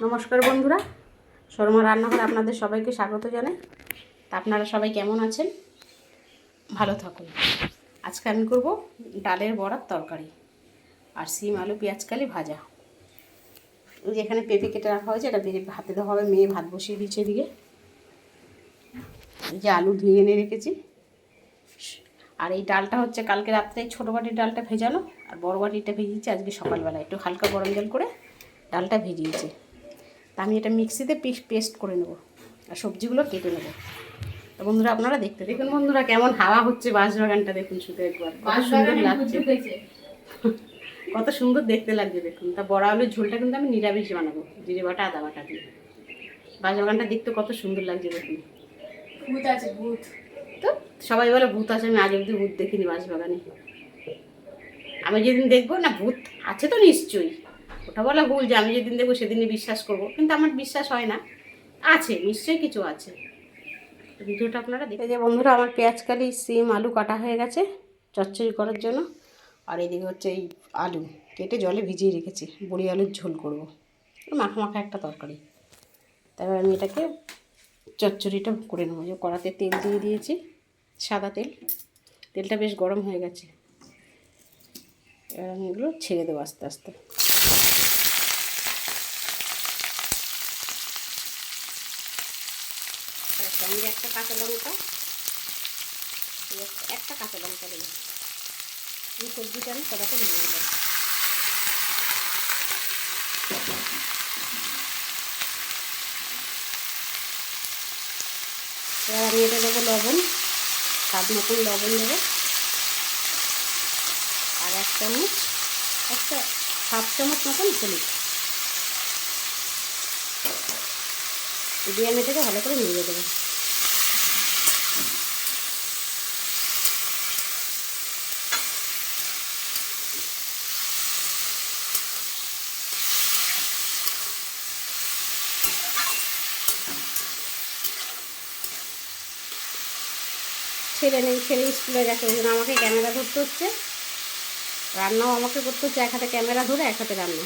নমস্কার বন্ধুরা, শর্মা রান্নাঘরে আপনাদের সবাইকে স্বাগত জানাই। তা আপনারা সবাই কেমন আছেন? ভালো থাকুন। আজকে আমি করব ডালের বড়ার তরকারি আর সিম আলু পেঁয়াজকালি ভাজা। ওই যে এখানে পেঁপে কেটে রাখা হয়েছে, এটা হাতে দেওয়া হবে। মেয়ে ভাত বসিয়ে দিয়েছে এদিকে। এই যে আলু ধুয়ে এনে রেখেছি। আর এই ডালটা হচ্ছে কালকে রাত্রে ছোটো বাটির ডালটা ভেজানো, আর বড় বাটিটা ভেজিয়েছি আজকে সকালবেলা। একটু হালকা গরম জল করে ডালটা ভেজিয়েছি। তা আমি এটা মিক্সিতে পেস্ট করে নেব আর সবজিগুলো কেটে নেব। তো বন্ধুরা আপনারা দেখতে দেখুন বন্ধুরা, কেমন হাওয়া হচ্ছে বাঁশবাগানটা দেখুন, শুধু একবার কত সুন্দর লাগছে, কত সুন্দর দেখতে লাগছে দেখুন। তা বড়া আলুর ঝোলটা কিন্তু আমি নিরামিষ বানাবো, জিরে বাটা আদা বাটা দিয়ে। বাঁশবাগানটা দেখতে কত সুন্দর লাগছে দেখুন। ভূত আছে, ভূত। তো সবাই বলে ভূত আছে, আমি আজ অব্দি ভূত দেখিনি বাঁশবাগানে। আমি যেদিন দেখবো না ভূত আছে তো নিশ্চয়ই, ওটা বলা ভুল যে আমি যেদিন দেখবো সেদিনই বিশ্বাস করবো, কিন্তু আমার বিশ্বাস হয় না। আছে নিশ্চয়ই কিছু আছে। ভিডিওটা আপনারা দেখে যে বন্ধুরা, আমার পেঁয়াজকালি সিম আলু কাটা হয়ে গেছে চচ্চড়ি করার জন্য। আর এদিকে হচ্ছে এই আলু কেটে জলে ভিজিয়ে রেখেছি, বড়ি আলুর ঝোল করবো, মাখা মাখা একটা তরকারি। তারপর আমি এটাকে চচ্চড়িটা করে নেবো। যে কড়াতে তেল দিয়ে দিয়েছি, সাদা তেল। তেলটা বেশ গরম হয়ে গেছে, এবার আমি এগুলো ছেড়ে দেবো আস্তে আস্তে। সঙ্গে একটা কাঁচা লঙ্কা, একটা কাঁচা লঙ্কা দেবো। এই সবজিটা আমি কড়াতে ভেজে দিলাম। এবার আমি এটা দেবো লবণ, স্বাদ মতন লবণ দেবো। আর একটা হাফ চামচ মতন হলুদ দিয়ে আমি এটাকে ভালো করে মিলিয়ে দেবো। ছেলে স্কুলে গেছে, ওই জন্য আমাকে ক্যামেরা ধরতে হচ্ছে, রান্নাও আমাকে করতে হচ্ছে। এক হাতে ক্যামেরা ধরে এক হাতে রান্না।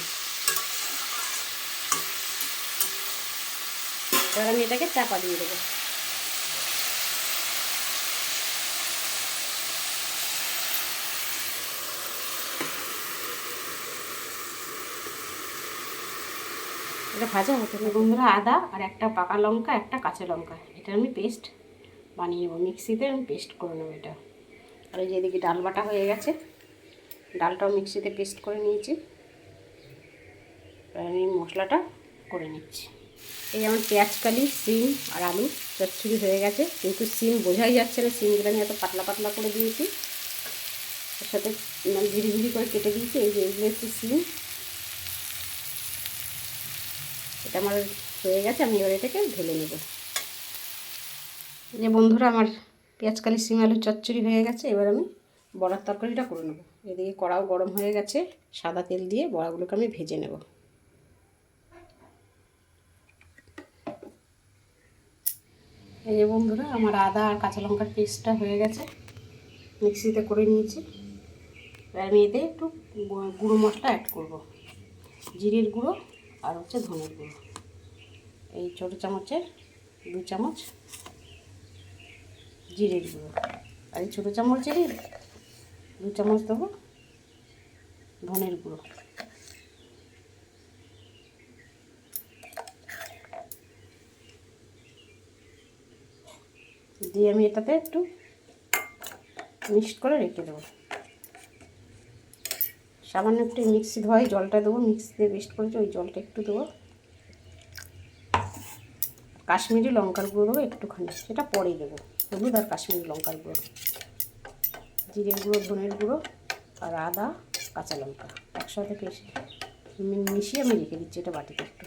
এবার আমি এটাকে চাপা দিয়ে দেবো। এটা ভাজা হতে হবে বন্ধুরা। আদা আর একটা পাকা লঙ্কা, একটা কাঁচা লঙ্কা, এটা আমি পেস্ট বানিয়ে নেবো। মিক্সিতে আমি পেস্ট করে নেবো এটা। আর এই যে এদিকে ডাল বাটা হয়ে গেছে, ডালটাও মিক্সিতে পেস্ট করে নিয়েছি। এবার আমি মশলাটা করে নিচ্ছি। এই যেমন পেঁয়াজকালি সিম আর আলু চচ্চড়ি হয়ে গেছে, কিন্তু সিম বোঝাই যাচ্ছে না। সিমগুলো আমি এত পাতলা পাতলা করে দিয়েছি, এর সাথে ঝিরি ঝিরি করে কেটে দিয়েছি। এই যে এগুলো হচ্ছে সিম, এটা আমার হয়ে গেছে। আমি এবার এটাকে ঢেলে নেব। যে বন্ধুরা, আমার পেঁয়াজকালি সিম আলুর চচ্চড়ি হয়ে গেছে। এবার আমি বড়ার তরকারিটা করে নেব। এদিকে কড়াও গরম হয়ে গেছে, সাদা তেল দিয়ে বড়াগুলোকে আমি ভেজে নেব। এই যে বন্ধুরা, আমার আদা আর কাঁচা লঙ্কার পেস্টটা হয়ে গেছে, মিক্সিতে করে নিয়েছি। এবার আমি এতে একটু গুঁড়ো মশলা অ্যাড করব, জিরের গুঁড়ো আর হচ্ছে ধনের গুঁড়ো। এই ছোটো চামচের 2 চামচ জিরের গুঁড়ো, আর এই ছোটো চামচেরই 2 চামচ দেবো ধনের গুঁড়ো। দিয়ে আমি এটাতে একটু মিক্সড করে রেখে দেবো। সামান্য একটু মিক্সি ধোয়াই জলটা দেবো, মিক্সিতে পেস্ট করেছি ওই জলটা একটু দেবো। কাশ্মীরি লঙ্কার গুঁড়ো দেবো একটুখানি, সেটা পরেই দেবো। হলুদ আর কাশ্মীরি লঙ্কার গুঁড়ো, জিরের গুঁড়ো, ধনের গুঁড়ো আর আদা কাঁচা লঙ্কা একসাথে মিশিয়ে আমি রেখে দিচ্ছি এটা বাটিতে একটু।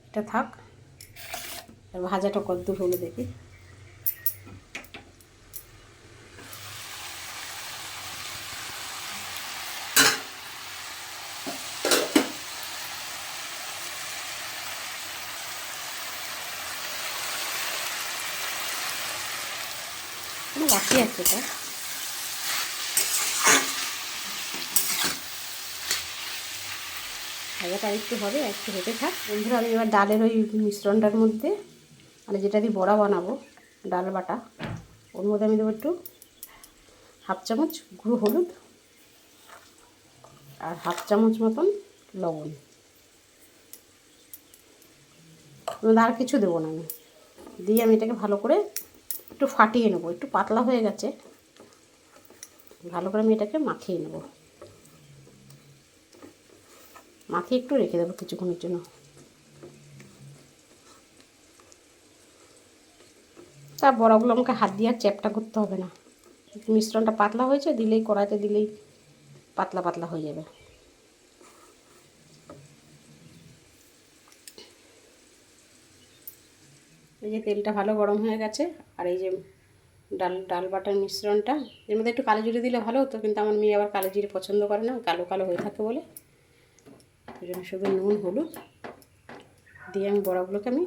এটা থাক। আর ভাজাটা কদ্দূর হলো দেখি। বাকি আছে এটা। ভাজাটা একটু হবে, একটু হতে থাক। বন্ধুরা আমি এবার ডালের ওই মিশ্রণটার মধ্যে, মানে যেটা দিয়ে বড়া বানাবো, ডাল বাটা, ওর মধ্যে আমি দেবো একটু 1/2 চামচ গুঁড়ো হলুদ আর 1/2 চামচ মতন লবণ। আর কিছু দেবো না আমি। দিয়ে আমি এটাকে ভালো করে একটু ফাটিয়ে নেবো। একটু পাতলা হয়ে গেছে, ভালো করে আমি এটাকে মাখিয়ে নেব। মাখিয়ে একটু রেখে দেবো কিছুক্ষণের জন্য। তা বড়াগুলো আমাকে হাত দিয়ে আর চ্যাপটা করতে হবে না। মিশ্রণটা পাতলা হয়েছে, দিলেই কড়াইতে দিলেই পাতলা পাতলা হয়ে যাবে। এই যে তেলটা ভালো গরম হয়ে গেছে, আর এই যে ডাল বাটার মিশ্রণটা, এর মধ্যে একটু কালো জিরে দিলে ভালো হতো, কিন্তু আমার মেয়ে আবার কালো জিরে পছন্দ করে না, কালো কালো হয়ে থাকে বলে। ওই জন্য শুধু নুন হলুদ দিয়ে আমি বড়াগুলোকে আমি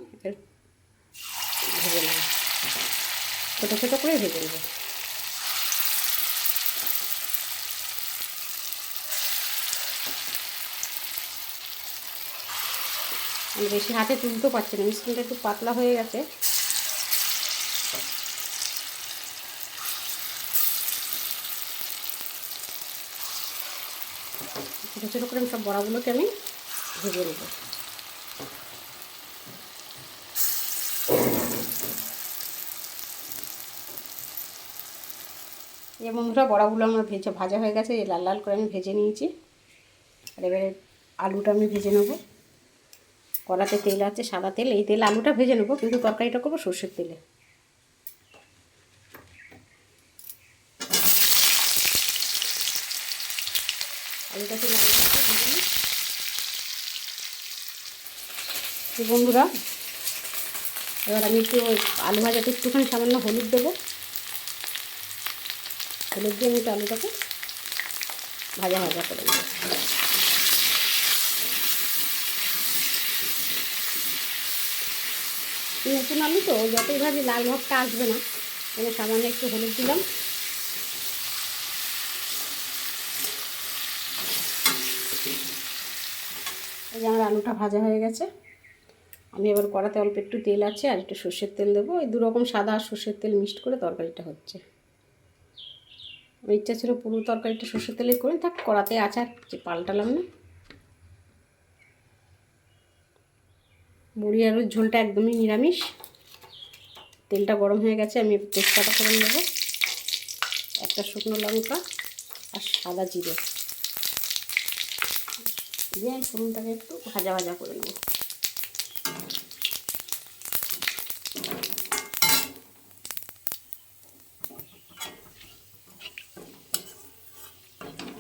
ভেজে নেব, ছোটো ছোটো করে ভেজে নেব। আমি বেশি হাতে তুলতেও পারছি না, মিশ্রণটা একটু পাতলা হয়ে গেছে। ছোটো ছোটো করে সব বড়াগুলোকে আমি ভেজে নেব। এই বন্ধুরা বড়াগুলো আমার ভাজা হয়ে গেছে, এই লাল লাল করে আমি ভেজে নিয়েছি। আর এবারে আলুটা আমি ভেজে নেব। কড়াতে তেল আছে, সাদা তেল, এই তেল আলুটা ভেজে নেবো, কিন্তু তরকারিটা করবো সর্ষের তেলে। আলুটাকে লাল করে ভেজে নিই। বন্ধুরা এবার আমি একটু আলু ভাজাতে একটুখানি সামান্য হলুদ দেবো। হলুদ দিয়ে আমি একটু আলুটাকে ভাজা ভাজা করে নেব। নতুন আলু তো যতই ভাজি লাল ভাবটা আসবে না, মানে সামান্য একটু হলুদ দিলাম। এই যে আমার আলুটা ভাজা হয়ে গেছে। আমি এবার কড়াতে অল্প একটু তেল আছে, আর একটু সর্ষের তেল দেবো। এই দুরকম সাদা আর সর্ষের তেল মিক্সড করে তরকারিটা হচ্ছে। আমার ইচ্ছা ছিল পুরো তরকারিটা সর্ষের তেলে করে, থাক কড়াতে আছে, আর পাল্টালাম না। বড়ি আলুর ঝোলটা একদমই নিরামিষ। তেলটা গরম হয়ে গেছে, আমি তেজপাতা ফোড়ন দেবো, একটা শুকনো লঙ্কা আর সাদা জিরে দিয়ে আমি ফোড়নটাকে একটু ভাজা ভাজা করে নেব।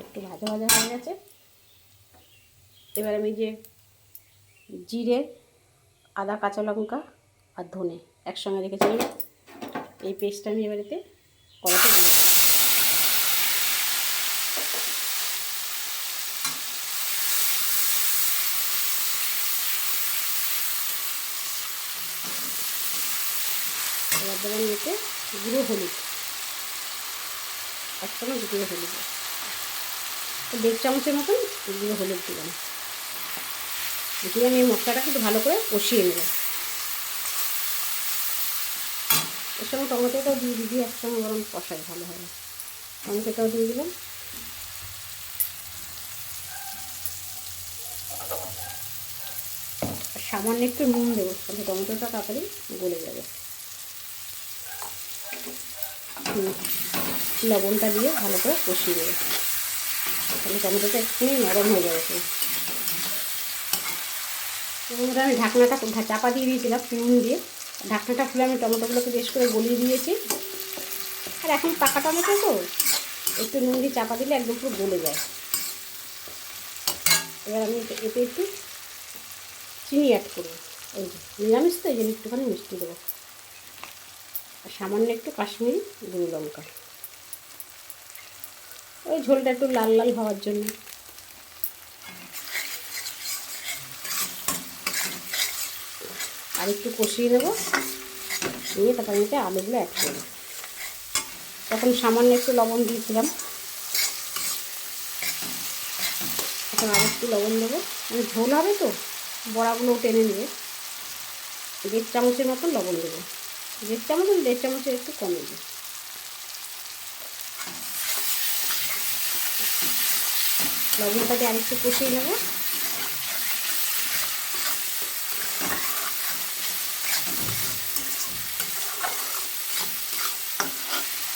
একটু ভাজা ভাজা হয়ে গেছে। এবার আমি যে জিরে, আদা, কাঁচা লঙ্কা আর ধনে একসঙ্গে রেখেছিলাম, এই পেস্টটা আমি এবার এতে কড়াতে দিয়ে দেবো। এবার দেবেন এতে গুঁড়ো হলুদ, 1 চামচ গুঁড়ো হলুদ, 1.5 চামচের মতন গুঁড়ো হলুদ দিলাম। দিয়ে আমি মশলাটাকে একটু ভালো করে কষিয়ে নেব। এর সঙ্গে টমেটোটাও দিয়ে দিই, একসঙ্গে গরম কষাই ভালো হয়। টমেটোটাও দিয়ে দিলাম। আর সামান্য একটু নুন দেবো, তাহলে টমেটোটা তাড়াতাড়ি গলে যাবে। লবণটা দিয়ে ভালো করে কষিয়ে দেবো, তাহলে টমেটোটা একটুখানি নরম হয়ে যাবে। বন্ধুরা আমি ঢাকনাটা চাপা দিয়ে দিয়েছিলাম নুন দিয়ে, ঢাকনাটা খুলে আমি টমেটোগুলোকে বেশ করে গলিয়ে দিয়েছি। আর এখন পাকা টমেটো তো একটু নুন দিয়ে চাপা দিলে একদম পুরো গলে যায়। এবার আমি এতে একটু চিনি অ্যাড করবো, এই যে নিরামিষ তো এই জন্য একটুখানি মিষ্টি দেবো, আর সামান্য একটু কাশ্মীরি গুঁড়ো লঙ্কা, ওই ঝোলটা একটু লাল লাল হওয়ার জন্য। আর একটু কষিয়ে নেবো, নিয়ে তারপর এতে আলুগুলো অ্যাড করবো। তখন সামান্য একটু লবণ দিয়েছিলাম, এখন আর একটু লবণ দেবো, মানে ঝোল হবে তো, বড়াগুলো টেনে নেবে। 1.5 চামচের মতন লবণ দেবো, 1.5 চামচ, 1.5 চামচের একটু কম দেবো। লবণটাকে আরেকটু কষিয়ে নেবো।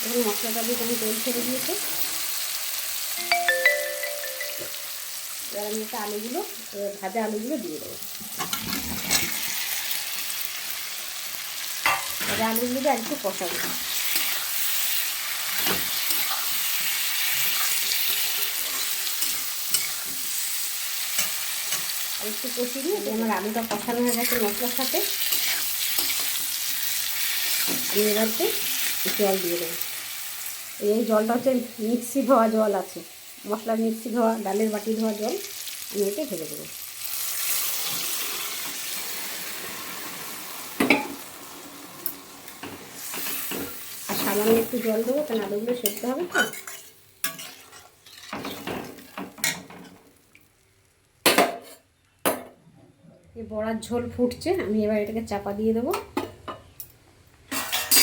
এখন মশলাটা দিয়ে আমি তেল ছেড়ে দিয়েছে। এবার আমি একটা আলুগুলো, ভাজা আলুগুলো দিয়ে দেবো। ভাজা আলুগুলো দিয়ে আরেকটু কষাবো। আর একটু কষিয়ে দিয়ে আমার আলুটা কষানো হয়ে গেছে মশলার সাথে। আমি এবারতে জল দিয়ে দেবো। এই জলটা হচ্ছে মিক্সি ধোয়া জল আছে, মশলার মিক্সি ধোয়া, ডালের বাটি ধোয়া জল, আমি এতে ঢেলে দেবো। আর সামান্য একটু জল দেবো, কারণ আলুগুলো সেদ্ধ হবে তো। এই বড়ার ঝোল ফুটছে, আমি এবার এটাকে চাপা দিয়ে দেবো।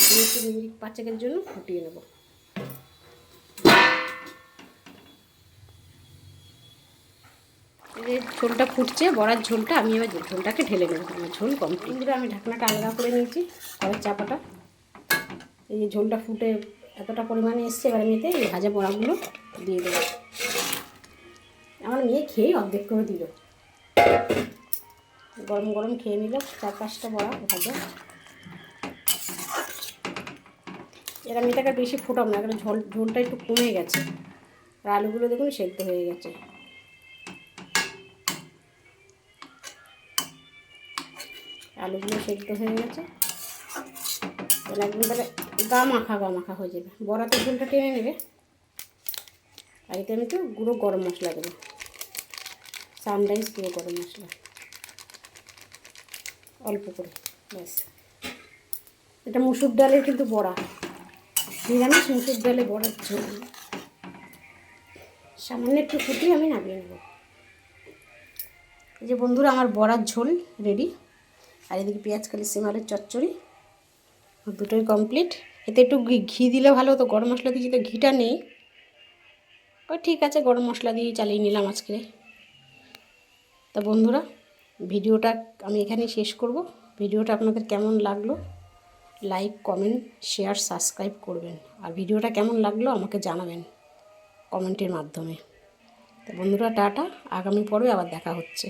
2-3 মিনিট 5 জন্য ফুটিয়ে নেব। এই যে ঝোলটা ফুটছে, বড়ার ঝোলটা, আমি এবার ঝোলটাকে ঢেলে নেব। আমার ঝোল কমপ্লিট। আমি ঢাকনাটা আলাদা করে নিয়েছি, কড়ার চাপাটা। এই যে ঝোলটা ফুটে এতটা পরিমাণে এসছে, এবার আমি এতে এই ভাজা বড়াগুলো দিয়ে দেবো। আমার মেয়ে খেয়ে অর্ধেক করে দিল, গরম গরম খেয়ে নিল 4-5টা বড়া ভাজা। এর আমি এটাকে বেশি ফোটাবো না, কারণ ঝোলটা একটু কমে গেছে। আর আলুগুলো দেখুন সেদ্ধ হয়ে গেছে। আলুগুলো সেদ্ধ হয়ে গেছে, তাহলে একদম তাহলে গা মাখা হয়ে যাবে। বড়াতে ঝোলটা টেনে নেবে। আর এতে আমি তো গুঁড়ো গরম মশলা দেবো, সানরাইজ গুঁড়ো গরম মশলা অল্প করে, ব্যাস। এটা মুসুর ডালের কিন্তু বড়া, নিরামিষ মুসুর ডালে বড়ার ঝোল। সামান্য একটু ফুটিয়ে আমি নামিয়ে নেব। এই যে বন্ধুরা, আমার বড়ার ঝোল রেডি। আর এদিকে পেঁয়াজ কালি সিমালের চচ্চড়ি, দুটোই কমপ্লিট। এতে একটু ঘি দিলে ভালো হতো, গরম মশলা দিয়ে যেটা ঘিটা নেই। ওই ঠিক আছে, গরম মশলা দিয়েই চালিয়ে নিলাম আজকে। তা বন্ধুরা, ভিডিওটা আমি এখানেই শেষ করব। ভিডিওটা আপনাদের কেমন লাগলো, লাইক, কমেন্ট, শেয়ার, সাবস্ক্রাইব করবেন। আর ভিডিওটা কেমন লাগলো আমাকে জানাবেন কমেন্টের মাধ্যমে। তো বন্ধুরা, টাটা, আগামী পর্বে আবার দেখা হচ্ছে।